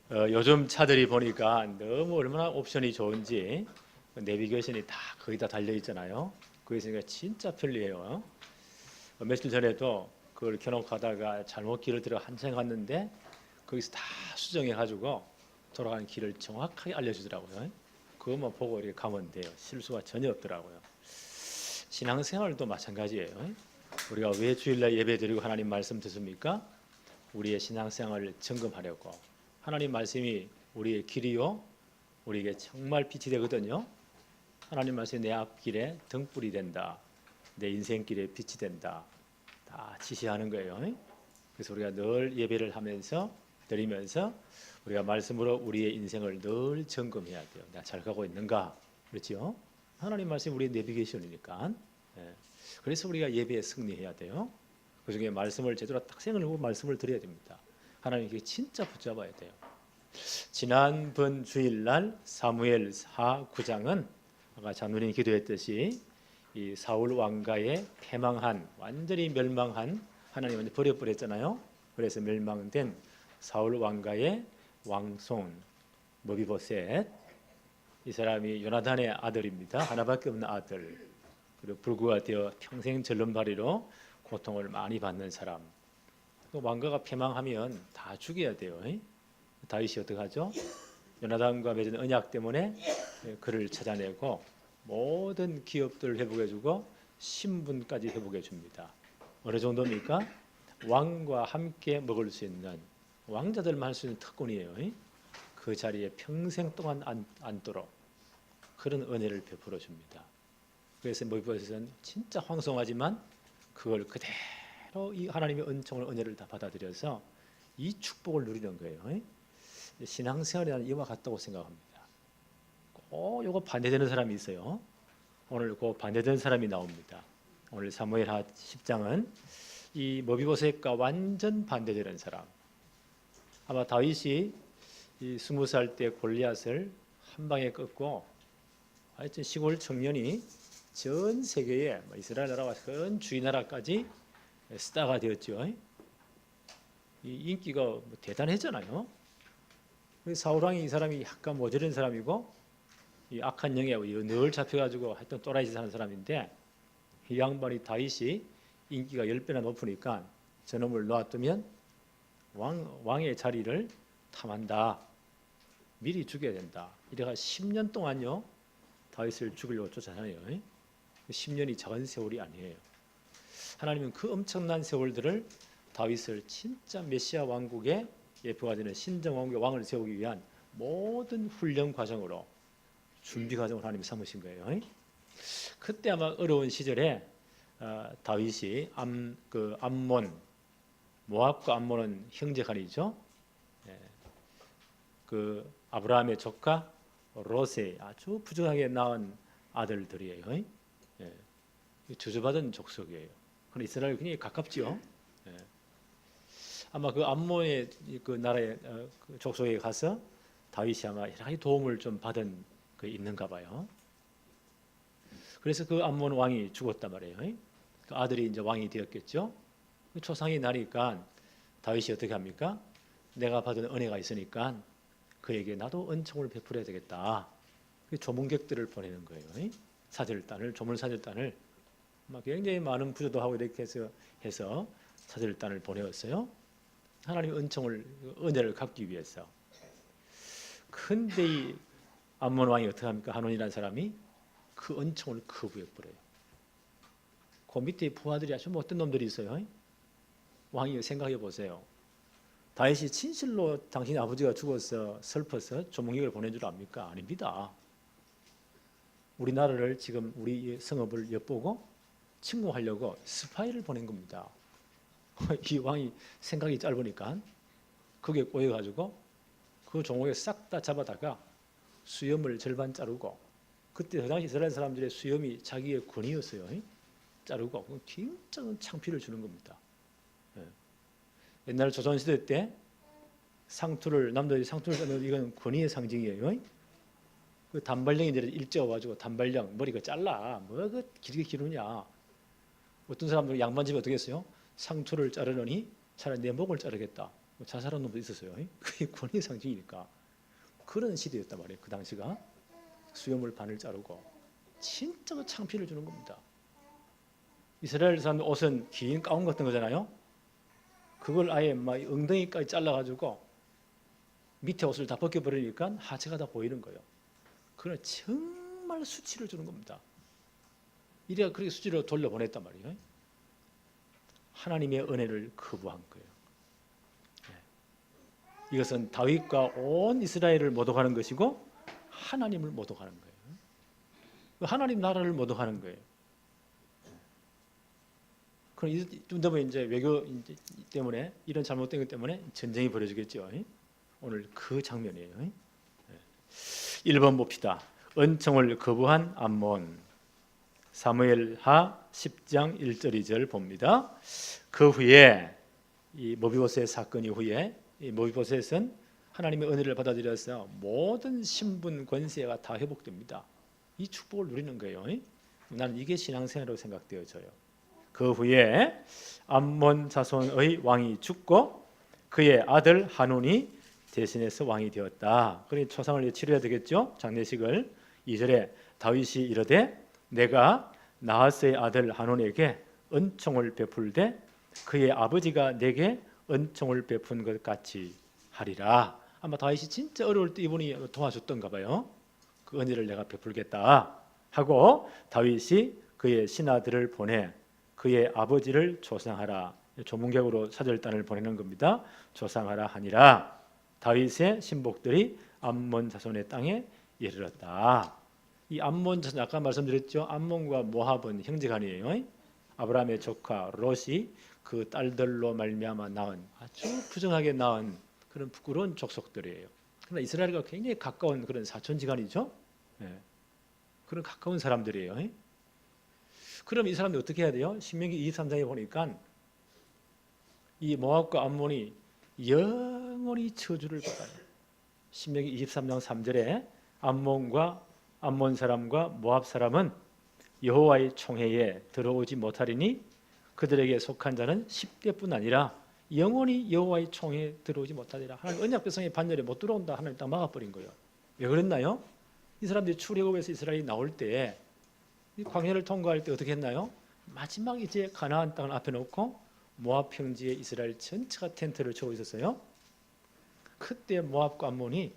요즘 차들이 보니까 너무 얼마나 옵션이 좋은지 내비게이션이 다 거의 다 달려 있잖아요. 그래서 진짜 편리해요. 며칠 전에도 그걸 켜놓고 가다가 잘못 길을 들어 한참 갔는데 거기서 다 수정해 가지고 돌아가는 길을 정확하게 알려주더라고요. 그것만 보고 이렇게 가면 돼요. 실수가 전혀 없더라고요. 신앙생활도 마찬가지예요. 우리가 왜 주일날 예배 드리고 하나님 말씀 듣습니까? 우리의 신앙생활을 점검하려고. 하나님 말씀이 우리의 길이요, 우리에게 정말 빛이 되거든요. 하나님 말씀이 내 앞길에 등불이 된다, 내 인생길에 빛이 된다, 다 지시하는 거예요. 그래서 우리가 늘 예배를 하면서 드리면서 우리가 말씀으로 우리의 인생을 늘 점검해야 돼요. 내가 잘 가고 있는가? 그렇죠? 하나님 말씀이 우리의 내비게이션이니까. 예. 그래서 우리가 예배에 승리해야 돼요. 그 중에 말씀을 제대로 딱 생각하고 말씀을 드려야 됩니다. 하나님께 진짜 붙잡아야 돼요. 지난번 주일날 사무엘하 9장은 아까 장로님이 기도했듯이 이 사울 왕가의 패망한, 완전히 멸망한, 하나님은 버려버렸잖아요. 그래서 멸망된 사울 왕가의 왕손 머비보셋, 이 사람이 요나단의 아들입니다. 하나밖에 없는 아들. 그리고 불구가 되어 평생 절름발이로 고통을 많이 받는 사람. 왕가가 패망하면 다 죽여야 돼요. 다윗이 어떻게 하죠? 요나단과 맺은 언약 때문에 그를 찾아내고 모든 기업들을 회복해주고 신분까지 회복해줍니다. 어느 정도입니까? 왕과 함께 먹을 수 있는, 왕자들만 할 수 있는 특권이에요. 그 자리에 평생 동안 앉도록 그런 은혜를 베풀어 줍니다. 그래서 머비보셋은 진짜 황송하지만 그걸 그대로 이 하나님의 은총을, 은혜를 다 받아들여서 이 축복을 누리는 거예요. 신앙생활이라는 이와 같다고 생각합니다. 꼭 요거 반대되는 사람이 있어요. 오늘 그 반대되는 사람이 나옵니다. 오늘 사무엘하 10장은 이 머비보셋과 완전 반대되는 사람. 아마 다윗이 이 20살 때 골리앗을 한 방에 꺾고 하여튼 시골 청년이 전 세계에 이스라엘 나라와 전 주위 나라까지 스타가 되었죠. 이 인기가 대단했잖아요. 사울 왕이 이 사람이 약간 모자란 사람이고 이 악한 영에 늘 잡혀가지고 하여튼 또라이 짓 하는 사람인데, 이 양반이 다윗이 인기가 10배나 높으니까 저놈을 놔두면 왕의 자리를 탐한다, 미리 죽여야 된다. 이래가 10년 동안요 다윗을 죽이려고 쫓아다녀요. 10년이 작은 세월이 아니에요. 하나님은 그 엄청난 세월들을 다윗을 진짜 메시아 왕국의 예표가 되는 신정 왕국의 왕을 세우기 위한 모든 훈련 과정으로, 준비 과정으로 하나님이 삼으신 거예요. 그때 아마 어려운 시절에 다윗이 암몬, 모압과 암몬은 형제간이죠. 그 아브라함의 조카 롯의 아주 부정하게 낳은 아들들이에요. 저주받은 족속이에요. 그런데 이스라엘 굉장히 가깝지요. 아마 그 암몬의 그 나라의 그 족속에 가서 다윗이 아마 여러 가지 도움을 좀 받은 그 있는가 봐요. 그래서 그 암몬 왕이 죽었단 말이에요. 그 아들이 이제 왕이 되었겠죠. 초상이 나니까 다윗이 어떻게 합니까? 내가 받은 은혜가 있으니까 그에게 나도 은총을 베풀어야 되겠다. 조문객들을 보내는 거예요. 사절단을, 조문 사절단을 막 굉장히 많은 부조도 하고 이렇게 해서 사절단을 보내었어요. 하나님의 은혜를 갚기 위해서. 근데 이 암몬 왕이 어떻게 합니까? 한온이라는 사람이 그 은총을 거부해 버려요. 그 밑에 부하들이 아주 못된 놈들이 있어요. 왕이 생각해 보세요. 다윗이 진실로 당신 아버지가 죽어서 슬퍼서 조문객을 보낸 줄 압니까? 아닙니다. 우리나라를 지금 우리 성읍을 엿보고 침공하려고 스파이를 보낸 겁니다. 이 왕이 생각이 짧으니까 그게 꼬여가지고 그 종옥에 싹 다 잡아다가 수염을 절반 자르고, 그때 그 당시 이스라엘 사람들의 수염이 자기의 권위였어요. 자르고 굉장한 창피를 주는 겁니다. 옛날 조선시대 때 남자들이 상투를 짜는, 이건 권위의 상징이에요. 그 단발령이 일제어가지고 단발령 머리가 잘라, 뭐 그 길게 기르냐. 어떤 사람들은 양반집이 어떻게 했어요? 상투를 자르느니 차라리 내 목을 자르겠다. 자살한 놈도 있었어요. 그게 권위의 상징이니까. 그런 시대였단 말이에요. 그 당시가 수염을 반을 자르고 진짜 창피를 주는 겁니다. 이스라엘 사람 옷은 긴 가운 같은 거잖아요. 그걸 아예 막 엉덩이까지 잘라가지고 밑에 옷을 다 벗겨버리니까 하체가 다 보이는 거예요. 그건 정말 수치를 주는 겁니다. 이래야 그렇게 수치를 돌려보냈단 말이에요. 하나님의 은혜를 거부한 거예요. 이것은 다윗과 온 이스라엘을 모독하는 것이고 하나님을 모독하는 거예요. 하나님 나라를 모독하는 거예요. 그럼 이쯤 되면 이제 외교 때문에 이런 잘못된 것 때문에 전쟁이 벌어지겠죠. 오늘 그 장면이에요. 1번 봅시다. 은총을 거부한 암몬. 사무엘하 10장 1절 2절 봅니다. 그 후에 이 모비보셋 사건 이후에 이 모비보셋은 하나님의 은혜를 받아들여서 모든 신분 권세가 다 회복됩니다. 이 축복을 누리는 거예요. 나는 이게 신앙생활이라고 생각되어져요. 그 후에 암몬 자손의 왕이 죽고 그의 아들 한운이 대신해서 왕이 되었다. 그러니 초상을 치러야 되겠죠. 장례식을. 2절에 다윗이 이르되 내가 나하스의 아들 한운에게 은총을 베풀되 그의 아버지가 내게 은총을 베푼 것 같이 하리라. 아마 다윗이 진짜 어려울 때 이분이 도와줬던가 봐요. 그 은혜를 내가 베풀겠다 하고 다윗이 그의 신하들을 보내 그의 아버지를 조상하라. 조문객으로 사절단을 보내는 겁니다. 조상하라 하니라. 다윗의 신복들이 암몬 자손의 땅에 이르렀다. 이 암몬 자손 아까 말씀드렸죠. 암몬과 모압은 형제간이에요. 아브라함의 조카 롯이 그 딸들로 말미암아 낳은 아주 부정하게 낳은 그런 부끄러운 족속들이에요. 그러나 이스라엘과 굉장히 가까운 그런 사촌지간이죠. 그런 가까운 사람들이에요. 그럼 이 사람들이 어떻게 해야 돼요? 신명기 23장에 보니까 이 모압과 암몬이 영원히 저주를 받아요. 신명기 23장 3절에 암몬 사람과 모압 사람은 여호와의 총회에 들어오지 못하리니 그들에게 속한 자는 10대뿐 아니라 영원히 여호와의 총회에 들어오지 못하리라. 하나님 언약 백성의 반열에 못 들어온다. 하나님 딱 막아버린 거예요. 왜 그랬나요? 이 사람들이 출애굽에서 이스라엘이 나올 때 광야를 통과할 때 어떻게 했나요? 마지막 이제 가나안 땅을 앞에 놓고 모압 평지에 이스라엘 전체가 텐트를 치고 있었어요. 그때 모압과 암몬이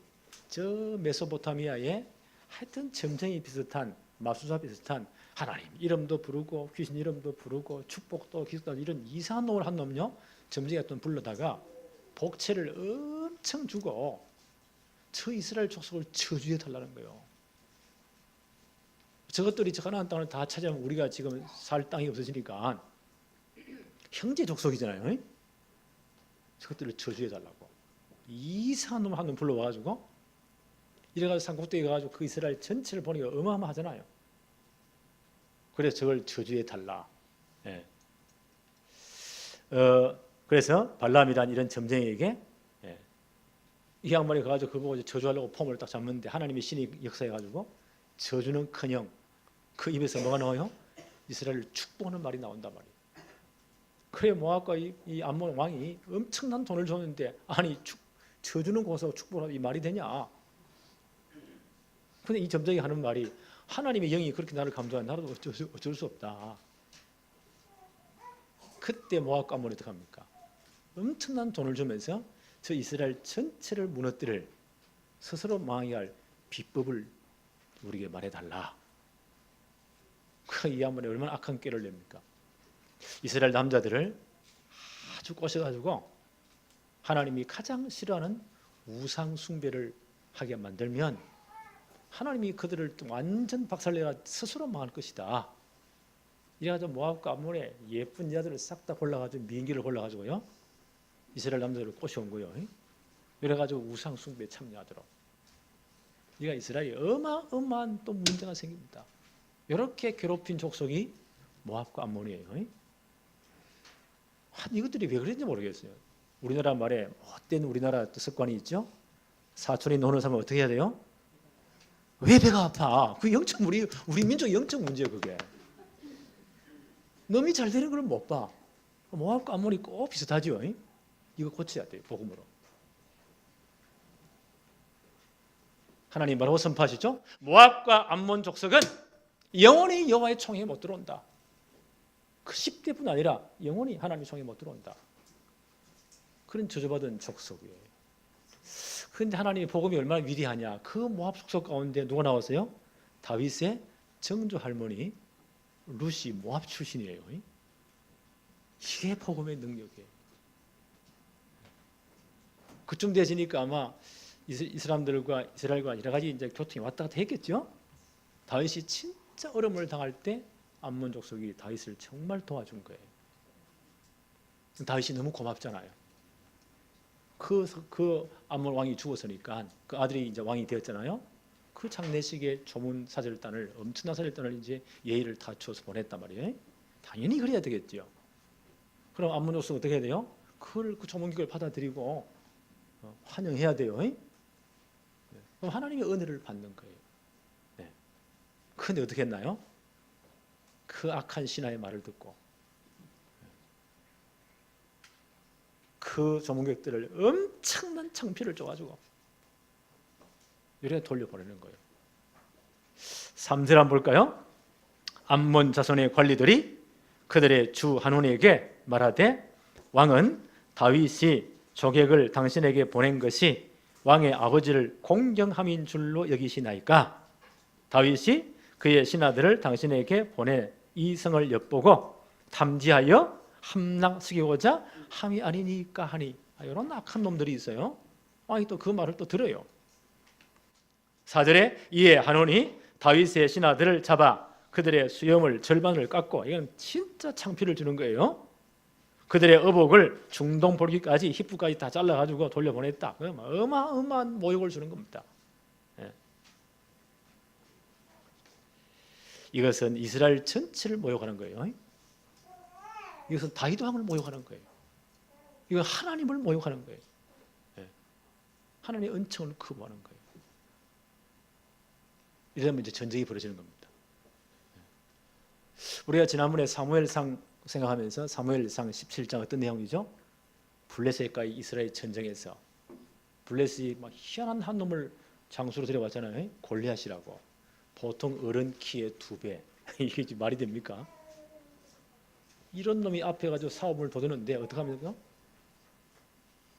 저 메소포타미아에 하여튼 점쟁이 비슷한 마수사 비슷한 하나님 이름도 부르고 귀신 이름도 부르고 축복도 기도도 이런 이상한 놈을 한 놈요. 점쟁이가 또 불러다가 복채를 엄청 주고 저 이스라엘 족속을 저주해 달라는 거예요. 저것들이 저 가나안 땅을 다 차지하면 우리가 지금 살 땅이 없어지니까 형제 족속이잖아요. 저것들을 저주해 달라고 이상한 놈 한 놈 불러와가지고 이래가지고 산꼭대기에 가가지고 그 이스라엘 전체를 보니까 어마어마하잖아요. 그래서 저걸 저주해 달라. 그래서 발람이란 이런 점쟁이에게 이 양반이 가가지고 그거 보고 저주하려고 폼을 딱 잡는데 하나님의 신이 역사해가지고 저주는커녕 그 입에서 뭐가 나와요? 이스라엘을 축복하는 말이 나온단 말이에요. 그래 모압과 이 암몬 왕이 엄청난 돈을 줬는데 아니 저주는 거기서 축복하는 이 말이 되냐? 근데 이 점쟁이 하는 말이 하나님의 영이 그렇게 나를 감동한 나도 어쩔 수 없다. 그때 모압과 암몬이 어떻게 합니까? 엄청난 돈을 주면서 저 이스라엘 전체를 무너뜨릴 스스로 망하게 할 비법을 우리에게 말해달라. 이 암몬이 얼마나 악한 꾀를 냅니까? 이스라엘 남자들을 아주 꼬셔가지고 하나님이 가장 싫어하는 우상 숭배를 하게 만들면 하나님이 그들을 완전 박살내가 스스로 망할 것이다. 이래가지고 모압과 암몬의 예쁜 여자들을 싹 다 골라가지고 미인기를 골라가지고요 이스라엘 남자들을 꼬셔온 거예요. 이래가지고 우상 숭배에 참여하도록. 이가 이스라엘이 어마어마한 또 문제가 생깁니다. 이렇게 괴롭힌 족속이 모압과 암몬이에요. 이것들이 왜 그랬는지 모르겠어요. 우리나라 말에 못된 우리나라 습관이 있죠. 사촌이 노는 사람은 어떻게 해야 돼요? 왜 배가 아파? 그 영적 우리 민족 영적 문제예요. 그게. 놈이 잘 되는 걸 못 봐. 모압과 암몬이 꼭 비슷하죠. 이거 고쳐야 돼요. 복음으로. 하나님 뭐라고 선포하시죠? 모압과 암몬 족속은 영원히 여호와의 총에 못 들어온다. 그 10대뿐 아니라 영원히 하나님의 총에 못 들어온다. 그런 저주받은 족속이에요. 그런데 하나님의 복음이 얼마나 위대하냐. 그 모압 족속 가운데 누가 나왔어요? 다윗의 정조 할머니 루시 모압 출신이에요. 이게 복음의 능력이에요. 그쯤 되시니까 아마 이 사람들과 이스라엘과 여러 가지 이제 교통이 왔다 갔다 했겠죠. 다윗이 진짜 어려움을 당할 때 암몬 족속이 다윗을 정말 도와준 거예요. 다윗이 너무 고맙잖아요. 그 암몬 왕이 죽었으니까 그 아들이 이제 왕이 되었잖아요. 그 장례식에 조문 사절단을 엄청난 사절단을 이제 예의를 갖춰서 보냈단 말이에요. 당연히 그래야 되겠죠. 그럼 암몬 족속 어떻게 해야 돼요? 그 조문기를 받아들이고 환영해야 돼요. 그럼 하나님의 은혜를 받는 거예요. 그런데 어떻게 했나요? 그 악한 신하의 말을 듣고 그 조문객들을 엄청난 창피를 줘가지고 이렇게 돌려보내는 거예요. 3절 한번 볼까요? 암몬 자손의 관리들이 그들의 주 한온에게 말하되 왕은 다윗이 조객을 당신에게 보낸 것이 왕의 아버지를 공경함인 줄로 여기시나이까? 다윗이 그의 신하들을 당신에게 보내 이 성을 엿보고 탐지하여 함락 쓰기고자 함이 아니니까 하니. 이런 악한 놈들이 있어요. 왕이 또 그 말을 또 들어요. 4절에 이에 한온이 다윗의 신하들을 잡아 그들의 수염을 절반을 깎고, 이건 진짜 창피를 주는 거예요. 그들의 의복을 중동 볼기까지 힙부까지 다 잘라가지고 돌려보냈다. 어마어마한 모욕을 주는 겁니다. 이것은 이스라엘 전체를 모욕하는 거예요. 이것은 다윗 왕을 모욕하는 거예요. 이건 하나님을 모욕하는 거예요. 하나님의 은총을 거부하는 거예요. 이러면 이제 전쟁이 벌어지는 겁니다. 우리가 지난번에 사무엘상 생각하면서 사무엘상 17장 어떤 내용이죠? 블레셋과 이스라엘 전쟁에서 블레셋이 막 희한한 한 놈을 장수로 데려왔잖아요. 골리앗이라고. 보통 어른 키의 2배. 이게 말이 됩니까? 이런 놈이 앞에 가지고 사업을 도드는데 어떻게 합니까?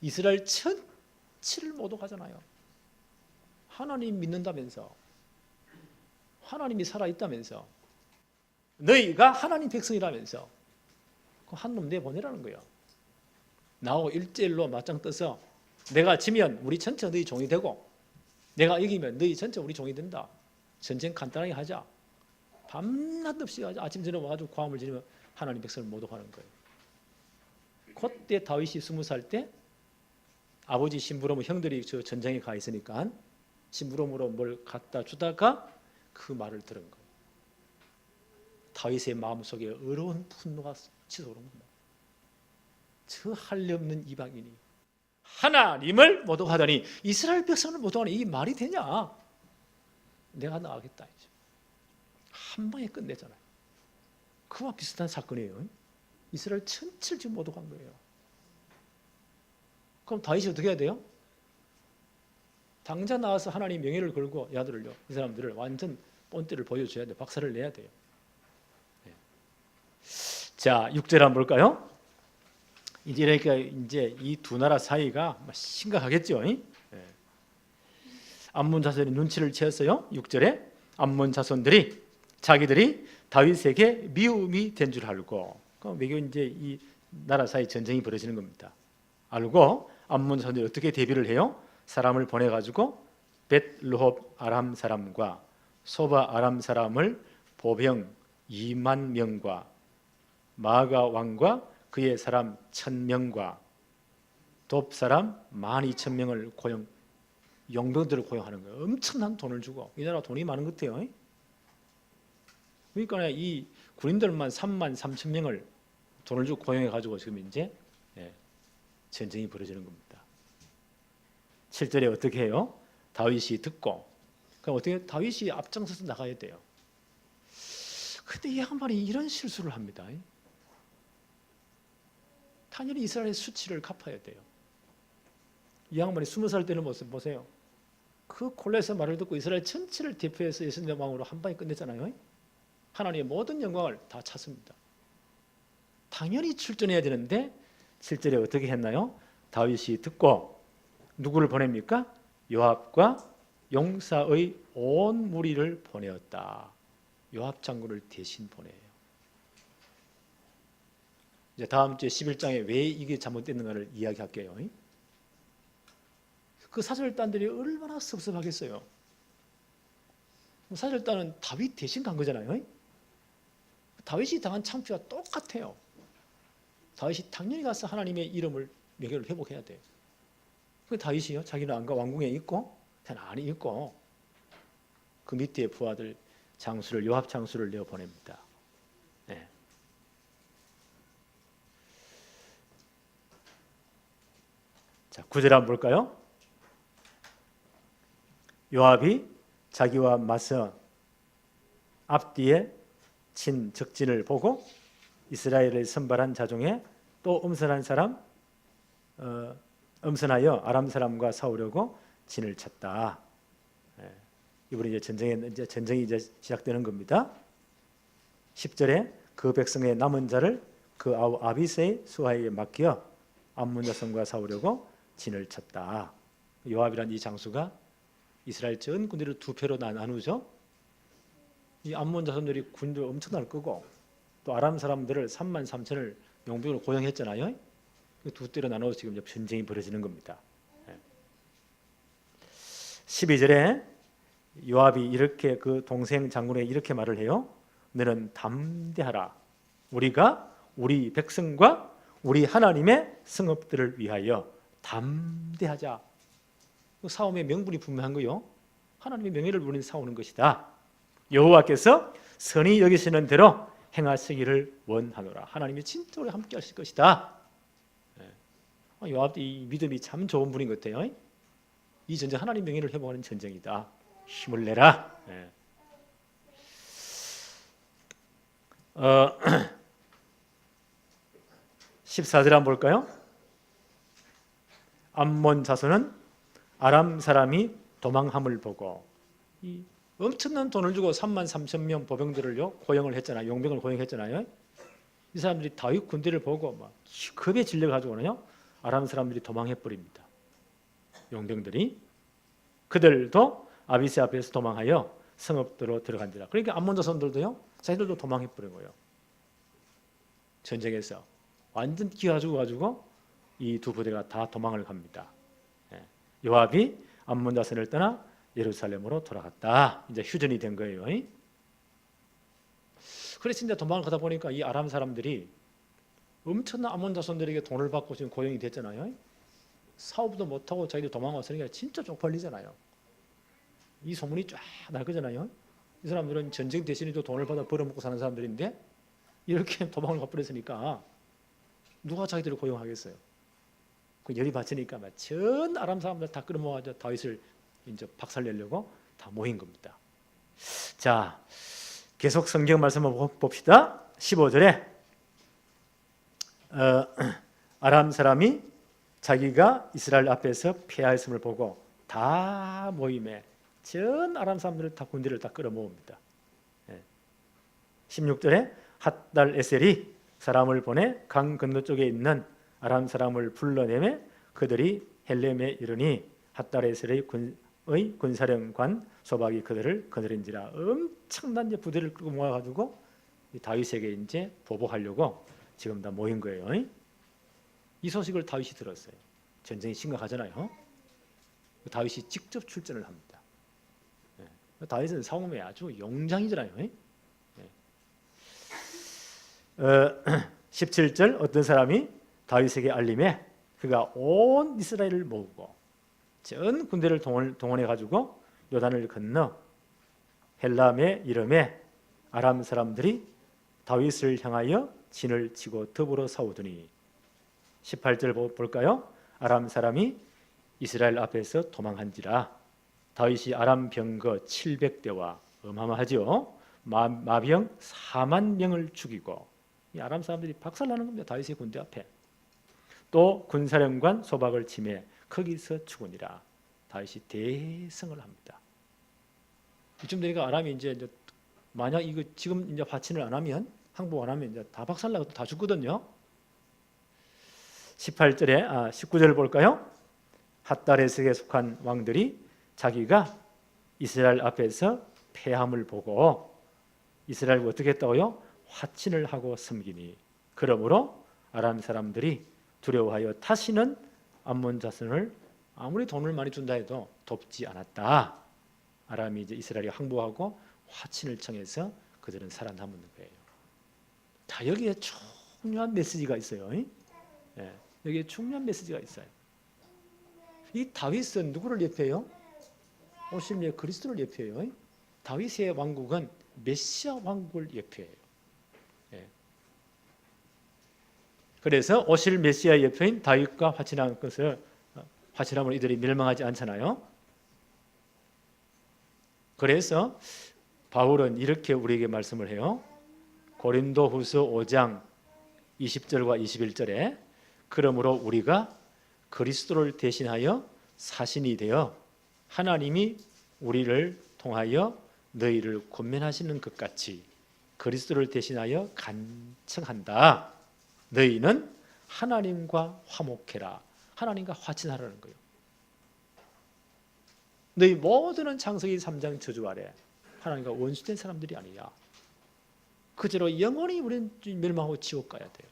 이스라엘 전체를 모독하잖아요. 하나님 믿는다면서, 하나님이 살아있다면서, 너희가 하나님 백성이라면서 한 놈 내보내라는 거예요. 나하고 1대1로 맞짱 떠서 내가 지면 우리 전체 너희 종이 되고 내가 이기면 너희 전체 우리 종이 된다. 전쟁 간단하게 하자. 밤낮 없이 아침 저녁 와가지고 고함을 지르면 하나님 백성을 모독하는 거예요. 그때 다윗이 20살 때 아버지 심부름 형들이 저 전쟁에 가 있으니까 심부름으로 뭘 갖다 주다가 그 말을 들은 거예요. 다윗의 마음속에 어려운 분노가 치솟는 겁니다. 저 할례 없는 이방인이 하나님을 모독하다니, 이스라엘 백성을 모독하니 이게 말이 되냐? 내가 나가겠다 이제. 한 방에 끝내잖아요. 그와 비슷한 사건이에요. 이스라엘 전체를 지금 모독한 거예요. 그럼 다윗이 어떻게 해야 돼요? 당장 나와서 하나님 명예를 걸고 야들을요, 이 사람들을 완전 본때를 보여줘야 돼요. 박살을 내야 돼요. 자, 6절 한번 볼까요? 이제 이 두 나라 사이가 심각하겠죠. 암몬 자손이 눈치를 채었어요. 6절에 암몬 자손들이 자기들이 다윗에게 미움이 된 줄 알고, 외교 이제 이 나라 사이 전쟁이 벌어지는 겁니다. 알고 암몬 자손들이 어떻게 대비를 해요? 사람을 보내 가지고 벳르홉 아람 사람과 소바 아람 사람을 보병 2만 명과 마가 왕과 그의 사람 1000명과 돕 사람 12,000명을 고용, 용병들을 고용하는 거예요. 엄청난 돈을 주고. 이 나라 돈이 많은 것 같아요. 그러니까 이 군인들만 33,000명을 돈을 주고 고용해 가지고 지금 이제 전쟁이 벌어지는 겁니다. 7절에 어떻게 해요? 다윗이 듣고, 그럼 어떻게 다윗이 앞장서서 나가야 돼요. 근데 이 양반이 이런 실수를 합니다. 당연히 이스라엘의 수치를 갚아야 돼요. 이 양반이 20살 때는 모습 보세요. 그 콜렛의 말을 듣고 이스라엘 전체를 대표해서 예수님의 마음으로 한 방에 끝냈잖아요. 하나님의 모든 영광을 다 찾습니다. 당연히 출전해야 되는데 7절에 어떻게 했나요? 다윗이 듣고 누구를 보냅니까? 요압과 용사의 온 무리를 보내었다. 요압 장군을 대신 보내요. 이제 다음 주에 11장에 왜 이게 잘못됐는가를 이야기할게요. 그 사절단들이 얼마나 섭섭하겠어요. 사절단은 다윗 대신 간 거잖아요. 다윗이 당한 창피와 똑같아요. 다윗이 당연히 가서 하나님의 이름을 명예를 회복해야 돼요. 그 다윗이요, 자기는 안가 왕궁에 있고 자는 안에 있고 그 밑에 부하들 장수를 요압 장수를 내어 보냅니다. 네. 자, 9절 한번 볼까요? 요압이 자기와 맞서 앞뒤에 친 적진을 보고 이스라엘을 선발한 자중에 또 엄선하여 아람 사람과 싸우려고 진을 쳤다. 이번에 이제 전쟁이 이제 시작되는 겁니다. 10절에 그 백성의 남은 자를 그 아비새의 수하에게 맡겨 암몬 자손과 싸우려고 진을 쳤다. 요압이란 이 장수가 이스라엘 전 군대를 두 표로 나누죠. 이 암몬 자손들이 군대를 엄청나게 끄고 또 아람 사람들을 3만 3천을 용병으로 고용했잖아요. 두 대로 나눠서 지금 이제 전쟁이 벌어지는 겁니다. 12절에 요압이 이렇게 그 동생 장군에게 이렇게 말을 해요. 너는 담대하라. 우리가 우리 백성과 우리 하나님의 성읍들을 위하여 담대하자. 싸움의 명분이 분명한 거요. 하나님의 명예를 누리는 싸우는 것이다. 여호와께서 선히 여기시는 대로 행하시기를 원하노라. 하나님이 진짜 우리 함께 하실 것이다. 요압도 이 믿음이 참 좋은 분인 것 같아요. 이 전쟁 하나님 명예를 회복하는 전쟁이다. 힘을 내라. 14절 한번 볼까요? 암몬 자손은 아람 사람이 도망함을 보고 이 엄청난 돈을 주고 3만 3천 명 보병들을요 고용을 했잖아요. 용병을 고용했잖아요. 이 사람들이 다윗 군대를 보고 막 급에 질려 가지고는요 아람 사람들이 도망해 버립니다. 용병들이 그들도 아비새 앞에서 도망하여 성읍으로 들어간지라. 그러니까 암몬 자손들도요 자기들도 도망해 버린 거예요. 전쟁에서 완전 기가 죽어가지고 이 두 부대가 다 도망을 갑니다. 요압이 암몬 자손을 떠나 예루살렘으로 돌아갔다. 이제 휴전이 된 거예요. 그래서 진짜 도망을 가다 보니까 이 아람 사람들이 엄청난 암몬 자손들에게 돈을 받고 지금 고용이 됐잖아요. 사업도 못하고 자기들 도망왔으니까 진짜 쪽팔리잖아요. 이 소문이 쫙 날 거잖아요. 이 사람들은 전쟁 대신에도 돈을 받아 벌어먹고 사는 사람들인데 이렇게 도망을 가버렸으니까 누가 자기들을 고용하겠어요. 그 열이 받치니까 전 아람 사람들 다 끌어모아서 다윗을 이제 박살내려고 다 모인 겁니다. 자, 계속 성경 말씀을 봅시다. 15절에 아람 사람이 자기가 이스라엘 앞에서 패하였음을 보고 다 모임에 전 아람 사람들을 다 군대를 다 끌어모읍니다. 16절에 핫달 에셀이 사람을 보내 강 건너쪽에 있는 아람 사람을 불러내매 그들이 헬렘에 이르니 핫달 에셀의 군사령관 소박이 그들을 거느린지라. 엄청난 이제 부대를 끌고 모아가지고 다윗에게 이제 보복하려고 지금 다 모인 거예요. 이 소식을 다윗이 들었어요. 전쟁이 심각하잖아요. 다윗이 직접 출전을 합니다. 다윗은 싸움에 아주 용장이잖아요. 17절 어떤 사람이 다윗에게 알림해 그가 온 이스라엘을 모으고 전 군대를 동원해 가지고 요단을 건너 헬람의 이름에 아람 사람들이 다윗을 향하여 진을 치고 더불어 싸우더니 18절 볼까요? 아람 사람이 이스라엘 앞에서 도망한지라. 다윗이 아람 병거 700대와 어마어마하죠. 마병 4만 명을 죽이고 이 아람 사람들이 박살나는 겁니다. 다윗의 군대 앞에. 또 군사령관 소박을 치매 거기서 죽으니라. 다윗이 대성을 합니다. 이쯤 되니까 아람이 이제 만약 이거 지금 이제 화친을 안 하면, 항복 안 하면 이제 다 박살나고 다 죽거든요. 19절 볼까요? 핫다레스에 속한 왕들이 자기가 이스라엘 앞에서 패함을 보고 이스라엘을 어떻게 했다고요? 화친을 하고 섬기니, 그러므로 아람 사람들이 두려워하여 다시는 암몬 자손을 아무리 돈을 많이 준다 해도 돕지 않았다. 아람이 이제 이스라엘이 항복하고 화친을 청해서 그들은 살아남은 거예요. 자, 여기에 중요한 메시지가 있어요. 예, 여기에 중요한 메시지가 있어요. 이 다윗은 누구를 예표해요? 오실 그리스도를 예표해요. 다윗의 왕국은 메시아 왕국을 예표해요. 예. 그래서 오실 메시아 예표인 다윗과 화친함을 이들이 멸망하지 않잖아요. 그래서 바울은 이렇게 우리에게 말씀을 해요. 고린도후서 5장 20절과 21절에 그러므로 우리가 그리스도를 대신하여 사신이 되어 하나님이 우리를 통하여 너희를 권면하시는 것 같이 그리스도를 대신하여 간청한다. 너희는 하나님과 화목해라. 하나님과 화친하라는 거예요. 너희 모두는 창세기 3장 저주 아래 하나님과 원수된 사람들이 아니냐. 그대로 영원히 우리는 멸망하고 지옥 가야 돼요.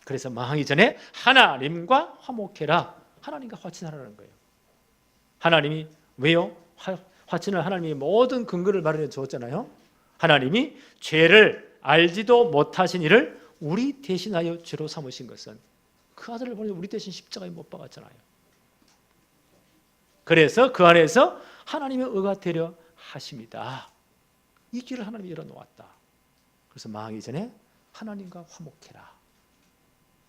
그래서 망하기 전에 하나님과 화목해라. 하나님과 화친하라는 거예요. 하나님이 왜요? 화친을 하나님이 모든 근거를 마련해 주었잖아요. 하나님이 죄를 알지도 못하신 이를 우리 대신하여 죄로 삼으신 것은 그 아들을 보내 우리 대신 십자가에 못 박았잖아요. 그래서 그 안에서 하나님의 의가 되려 하십니다. 이 길을 하나님이 열어놓았다. 그래서 망하기 전에 하나님과 화목해라.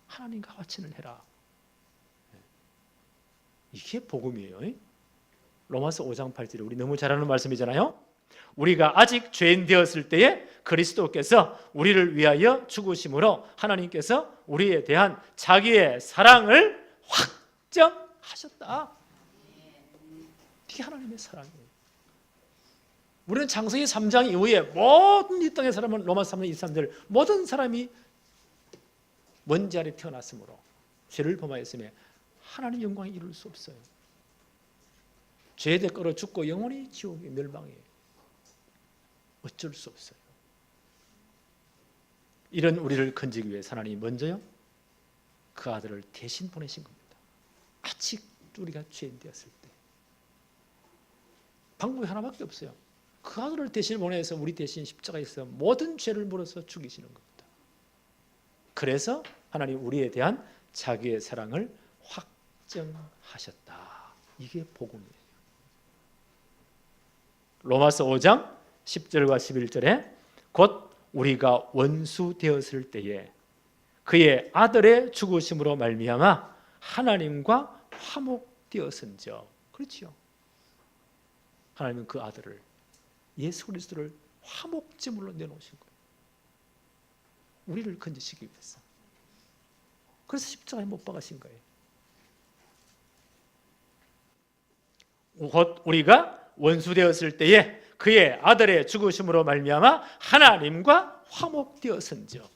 하나님과 화친을 해라. 이게 복음이에요. 로마서 5장 8절에 우리 너무 잘 아는 말씀이잖아요. 우리가 아직 죄인 되었을 때에 그리스도께서 우리를 위하여 죽으심으로 하나님께서 우리에 대한 자기의 사랑을 확정하셨다. 이게 하나님의 사랑이에요. 우리는 창세기 3장 이후에 모든 이 땅의 사람은 로마서 3장 23절 모든 사람이 먼지 아래 태어났으므로 죄를 범하였으며 하나님 영광을 이룰 수 없어요. 죄에 대해 끌어 죽고 영원히 지옥에 멸망해. 어쩔 수 없어요. 이런 우리를 건지기 위해서 하나님이 먼저요 그 아들을 대신 보내신 겁니다. 아직 우리가 죄인 되었을 때 방법이 하나밖에 없어요. 그 아들을 대신 보내서 우리 대신 십자가에서 모든 죄를 물어서 죽이시는 겁니다. 그래서 하나님 우리에 대한 자기의 사랑을 확정하셨다. 이게 복음이에요. 로마서 5장 10절과 11절에 곧 우리가 원수 되었을 때에 그의 아들의 죽으심으로 말미암아 하나님과 화목되었은즉. 그렇죠. 하나님은 그 아들을 예수 그리스도를 화목제물로 내놓으신 거예요. 우리를 건지시기 위해서. 그래서 십자가에 못 박으신 거예요. 곧 우리가 원수 되었을 때에 그의 아들의 죽으심으로 말미암아 하나님과 화목되었은즉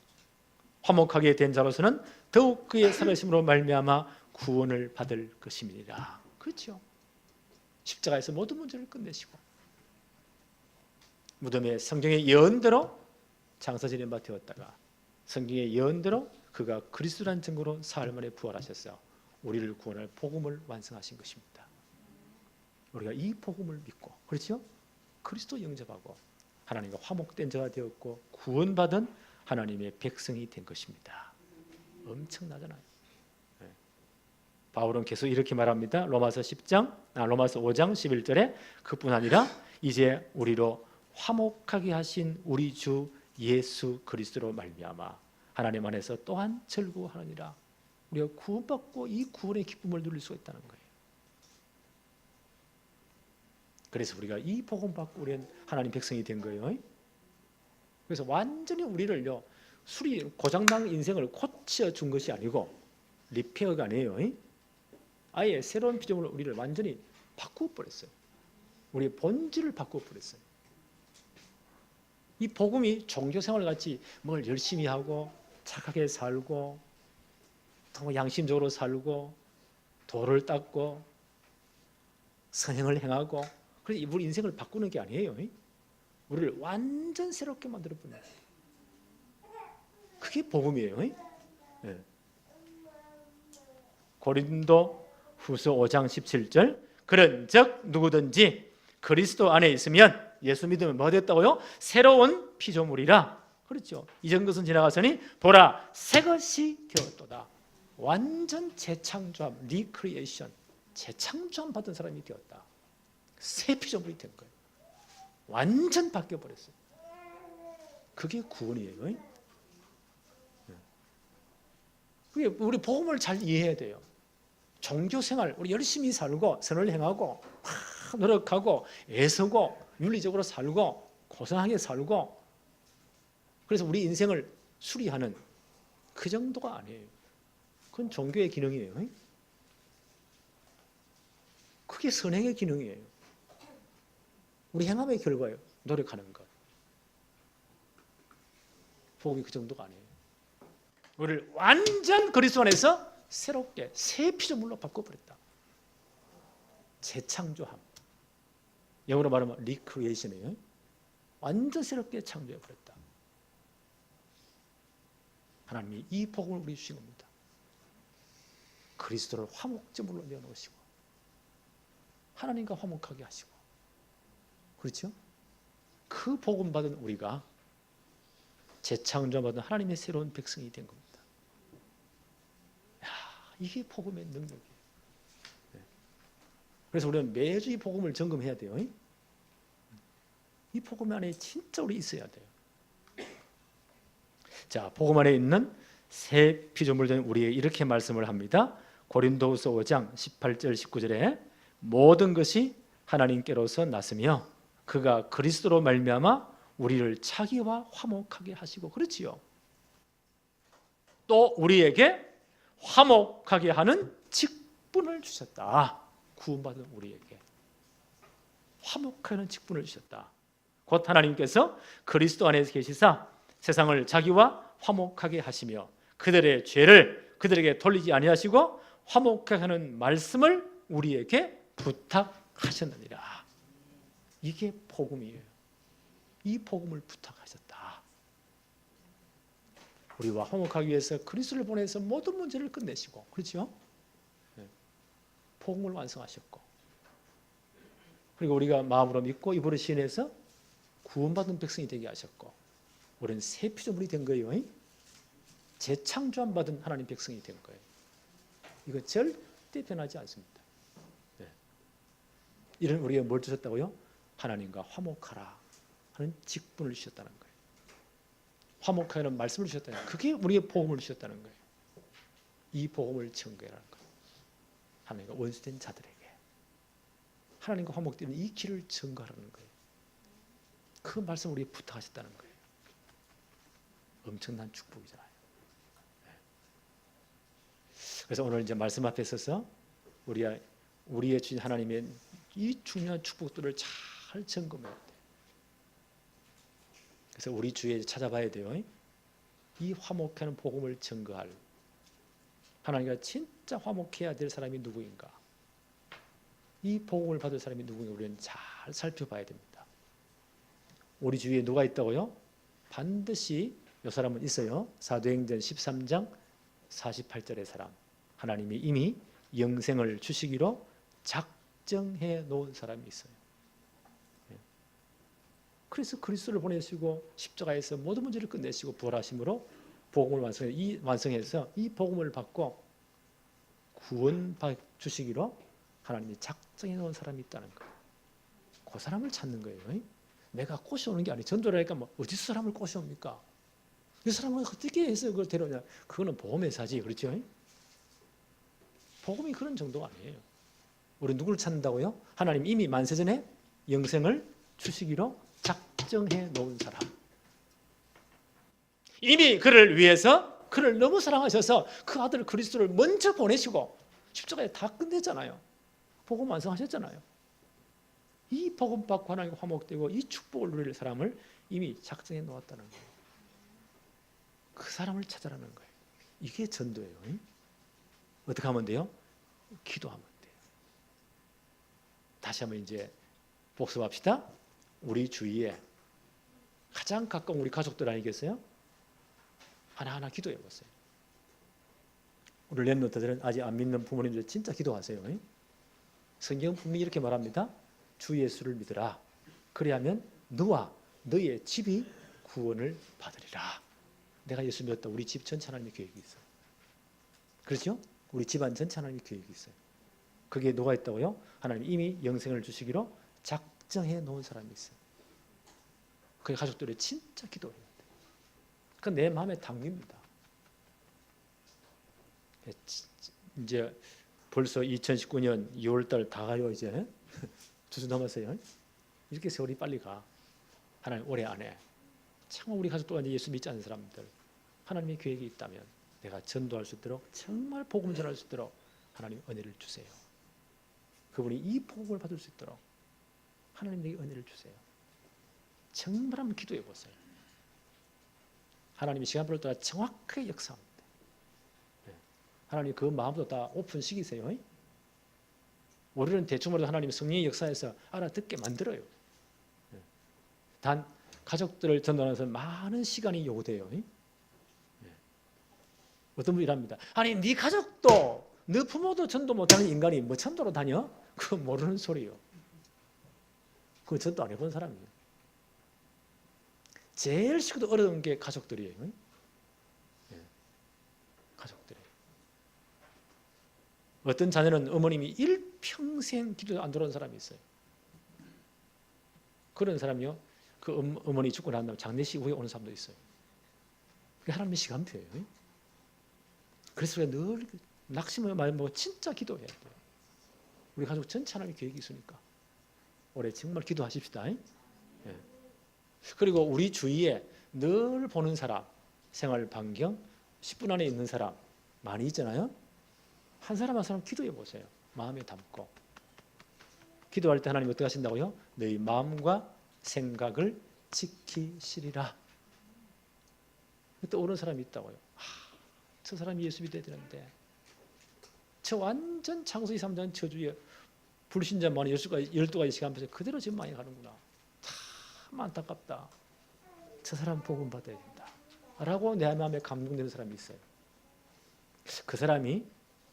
화목하게 된 자로서는 더욱 그의 살아심으로 말미암아 구원을 받을 것임이니라. 그렇죠. 십자가에서 모든 문제를 끝내시고 무덤에 성경의 예언대로 장사지는 바 되었다가 성경의 예언대로 그가 그리스도라는 증거로 사흘 만에 부활하셔서 우리를 구원할 복음을 완성하신 것입니다. 우리가 이 복음을 믿고 그렇죠? 그리스도 영접하고 하나님과 화목된 자가 되었고 구원받은 하나님의 백성이 된 것입니다. 엄청나잖아요. 네. 바울은 계속 이렇게 말합니다. 로마서 5장 11절에 그뿐 아니라 이제 우리로 화목하게 하신 우리 주 예수 그리스도로 말미암아 하나님 안에서 또한 즐거워하느니라. 우리가 구원받고 이 구원의 기쁨을 누릴 수가 있다는 거예요. 그래서 우리가 이 복음 받고 우리는 하나님 백성이 된 거예요. 그래서 완전히 우리를요 고장난 인생을 고쳐준 것이 아니고 리페어가 아니에요. 아예 새로운 피조물로 우리를 완전히 바꾸어 버렸어요. 우리의 본질을 바꾸어 버렸어요. 이 복음이 종교생활 같이 뭘 열심히 하고 착하게 살고 또 양심적으로 살고 도를 닦고 선행을 행하고 그래서 우리 인생을 바꾸는 게 아니에요. 우리를 완전 새롭게 만들어 버려요. 그게 복음이에요. 네. 고린도 후서 5장 17절 그런즉 누구든지 그리스도 안에 있으면 예수 믿으면 뭐 됐다고요? 새로운 피조물이라. 그렇죠. 이전 것은 지나가서니 보라 새 것이 되었도다. 완전 재창조함, 리크리에이션, 재창조함 받은 사람이 되었다. 새 피조물이 된 거예요. 완전 바뀌어 버렸어요. 그게 구원이에요. 그게 우리 복음을 잘 이해해야 돼요. 종교 생활 우리 열심히 살고 선을 행하고 막 노력하고 애쓰고 윤리적으로 살고 고상하게 살고 그래서 우리 인생을 수리하는 그 정도가 아니에요. 그건 종교의 기능이에요. 그게 선행의 기능이에요. 우리 행함의 결과예요. 노력하는 것. 복음이 그 정도가 아니에요. 우리를 완전 그리스도 안에서 새롭게 새 피조물로 바꿔버렸다. 재창조함. 영어로 말하면 리크리에이션이에요. 완전 새롭게 창조해버렸다. 하나님이 이 복음을 우리 주신 겁니다. 그리스도를 화목제물로 내어놓으시고 하나님과 화목하게 하시고 그렇죠? 그 복음 받은 우리가 재창조받은 하나님의 새로운 백성이 된 겁니다. 이게 복음의 능력이에요. 그래서 우리는 매주 이 복음을 점검해야 돼요. 이 복음 안에 진짜 우리 있어야 돼요. 자, 복음 안에 있는 새 피조물 된 우리에게 이렇게 말씀을 합니다. 고린도후서 5장 18절 19절에 모든 것이 하나님께로서 났으며 그가 그리스도로 말미암아 우리를 자기와 화목하게 하시고 그렇지요. 또 우리에게 화목하게 하는 직분을 주셨다. 구원받은 우리에게 화목하는 직분을 주셨다. 곧 하나님께서 그리스도 안에서 계시사 세상을 자기와 화목하게 하시며 그들의 죄를 그들에게 돌리지 아니하시고 화목하게 하는 말씀을 우리에게 부탁하셨느니라. 이게 복음이에요. 이 복음을 부탁하셨다. 우리와 화목하기 위해서 그리스도를 보내서 모든 문제를 끝내시고 그렇죠? 복음을 완성하셨고 그리고 우리가 마음으로 믿고 입으로 시인해서 구원받은 백성이 되게 하셨고 우리는 새 피조물이 된 거예요. 재창조함 받은 하나님 백성이 된 거예요. 이거 절대 변하지 않습니다. 이런 우리가 뭘 주셨다고요? 하나님과 화목하라 하는 직분을 주셨다는 거예요. 화목하라는 말씀을 주셨다는 거예요. 그게 우리의 복음을 주셨다는 거예요. 이 복음을 증거하라는 거예요. 하나님과 원수된 자들에게 하나님과 화목되는 이 길을 증거하라는 거예요. 그 말씀 우리에게 부탁하셨다는 거예요. 엄청난 축복이잖아요. 그래서 오늘 이제 말씀 앞에 서서 우리의 주인 하나님의 이 중요한 축복들을 잘 점검해야 돼요. 그래서 우리 주위에 찾아봐야 돼요. 이 화목하는 복음을 증거할 하나님과 진짜 화목해야 될 사람이 누구인가? 이 복음을 받을 사람이 누구인가 우리는 잘 살펴봐야 됩니다. 우리 주위에 누가 있다고요? 반드시 이 사람은 있어요. 사도행전 13장 48절의 사람. 하나님이 이미 영생을 주시기로 작정해 놓은 사람이 있어요. 그래서 그리스도를 보내시고 십자가에서 모든 문제를 끝내시고 부활하심으로 복음을 완성해서 이 복음을 받고 구원 주시기로 하나님이 작정해 놓은 사람이 있다는 거예요. 그 사람을 찾는 거예요. 내가 꼬셔오는 게 아니에요. 전도를 하니까 뭐 어디서 사람을 꼬셔옵니까? 이 사람은 어떻게 해서 그걸 데려오냐? 그거는 복음회사지, 그렇죠? 복음이 그런 정도가 아니에요. 우리 누구를 찾는다고요? 하나님 이미 만세전에 영생을 주시기로 작정해 놓은 사람. 이미 그를 위해서 그를 너무 사랑하셔서 그 아들 그리스도를 먼저 보내시고 십자가에 다 끝냈잖아요. 복음 완성하셨잖아요. 이 복음 받고 하나님과 화목되고 이 축복을 누릴 사람을 이미 작정해 놓았다는 거예요. 그 사람을 찾아라는 거예요. 이게 전도예요. 어떻게 하면 돼요? 기도하면 돼요. 다시 한번 이제 복습합시다. 우리 주위에 가장 가까운 우리 가족들 아니겠어요? 하나하나 기도해 보세요. 우리 렘넌트들은 아직 안 믿는 부모님들 진짜 기도하세요. 성경은 분명히 이렇게 말합니다. 주 예수를 믿으라. 그리하면 너와 너의 집이 구원을 받으리라. 내가 예수 믿었다. 우리 집 전체 하나님의 계획이 있어요. 그렇죠? 우리 집안 전체 하나님의 계획이 있어요. 그게 뭐가 있다고요? 하나님 이미 영생을 주시기로 작정해 놓은 사람이 있어요. 그 가족들이 진짜 기도해야 돼요. 그건 내 마음에 담깁니다. 이제 벌써 2019년 2월달 다 가요. 이제 주수 남았어요. 이렇게 세월이 빨리 가. 하나님 올해 안에 정말 우리 가족도 완전히 예수 믿지 않는 사람들 하나님의 계획이 있다면 내가 전도할 수 있도록 정말 복음 전할 수 있도록 하나님 은혜를 주세요. 그분이 이 복음을 받을 수 있도록 하나님 내게 은혜를 주세요. 정말 한번 기도해 보세요. 하나님이 시간표를 따라 정확하게 역사합니다. 하나님 그 마음도 다 오픈시키세요. 우리는 대충 말해도 하나님 성령의 역사에서 알아듣게 만들어요. 단 가족들을 전도하면서 많은 시간이 요구돼요. 어떤 분이 이랍니다. 아니 네 가족도 네 부모도 전도 못하는 인간이 뭐 전도로 다녀? 그거 모르는 소리요. 그거 전도 안 해본 사람이에요. 제일 쉽고 어려운 게 가족들이에요. 가족들이에요. 어떤 자녀는 어머님이 일평생 기도 안 들어온 사람이 있어요. 그런 사람이요. 그 어머니 죽고 난 다음 장례식 후에 오는 사람도 있어요. 그게 하나님의 시간표예요. 그래서 우리가 늘 낙심을 많이 먹고 진짜 기도해야 돼요. 우리 가족 전체 하나님의 계획이 있으니까 올해 정말 기도하십시다. 그리고 우리 주위에 늘 보는 사람, 생활 반경 10분 안에 있는 사람 많이 있잖아요. 한 사람 한 사람 기도해 보세요. 마음에 담고. 기도할 때 하나님 어떻게 하신다고요? 너희 마음과 생각을 지키시리라. 또 오는 사람이 있다고요. 저 사람이 예수 믿어야 되는데 저 완전 창세 2, 3장 저주에 불신자만 12가지 시간 앞에서 그대로 지금 많이 가는구나. 참 안타깝다. 저 사람 복음 받아야 된다. 라고 내 마음에 감동되는 사람이 있어요. 그 사람이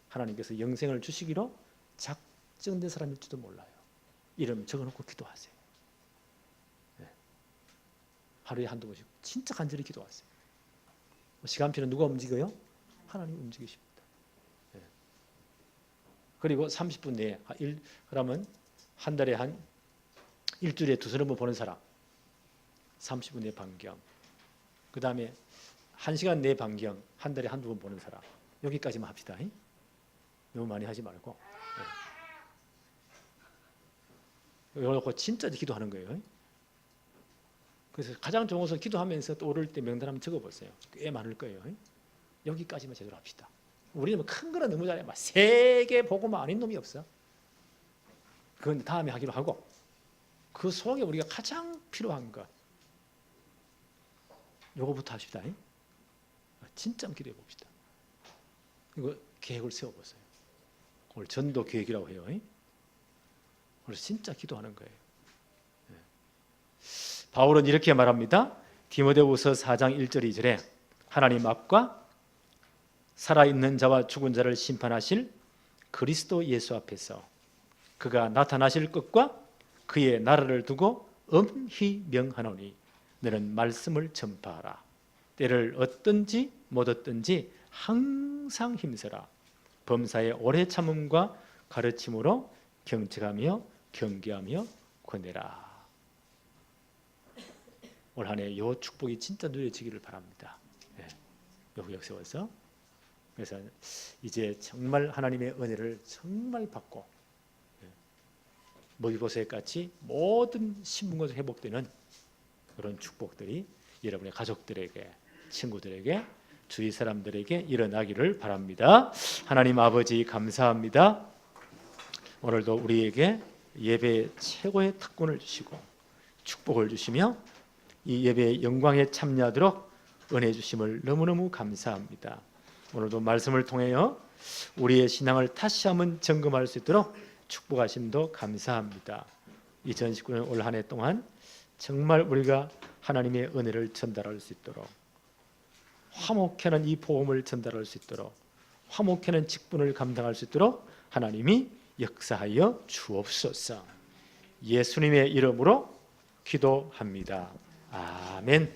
하나님께서 영생을 주시기로 작정된 사람일지도 몰라요. 이름 적어놓고 기도하세요. 하루에 한두 번씩 진짜 간절히 기도하세요. 시간표는 누가 움직여요? 하나님 움직이십니다. 그리고 30분 내에 그러면 한 달에 한 일주일에 두세 번 보는 사람 30분 내 반경, 그 다음에 1시간 내 반경 한 달에 한두 번 보는 사람, 여기까지만 합시다. 너무 많이 하지 말고 이걸 놓고 진짜 기도하는 거예요. 그래서 가장 좋은 것은 기도하면서 또 오를 때 명단 한번 적어보세요. 꽤 많을 거예요. 여기까지만 제대로 합시다. 우리는 뭐 큰 거는 너무 잘해. 막 세계 보고만 아닌 놈이 없어. 그건 다음에 하기로 하고 그 속에 우리가 가장 필요한 것 요거부터 합시다. 진짜 한번 기도해 봅시다. 이거 계획을 세워보세요. 오늘 전도 계획이라고 해요. 오늘 진짜 기도하는 거예요. 바울은 이렇게 말합니다. 디모데후서 4장 1절 2절에 하나님 앞과 살아있는 자와 죽은 자를 심판하실 그리스도 예수 앞에서 그가 나타나실 것과 그의 나라를 두고 엄히 명하노니 너는 말씀을 전파하라. 때를 얻든지 못 얻든지 항상 힘써라. 범사의 오래 참음과 가르침으로 경책하며 경계하며 권해라. 올 한 해 요 축복이 진짜 누려지기를 바랍니다. 요 구역 세워서 그래서 이제 정말 하나님의 은혜를 정말 받고 모기보석 같이 모든 신분과 회복되는 그런 축복들이 여러분의 가족들에게 친구들에게 주위 사람들에게 일어나기를 바랍니다. 하나님 아버지 감사합니다. 오늘도 우리에게 예배의 최고의 특권을 주시고 축복을 주시며 이 예배의 영광에 참여하도록 은혜 주심을 너무너무 감사합니다. 오늘도 말씀을 통하여 우리의 신앙을 다시 한번 점검할 수 있도록 축복하심도 감사합니다. 2019년 올 한 해 동안 정말 우리가 하나님의 은혜를 전달할 수 있도록 화목해는 이 복음을 전달할 수 있도록 화목해는 직분을 감당할 수 있도록 하나님이 역사하여 주옵소서. 예수님의 이름으로 기도합니다. 아멘.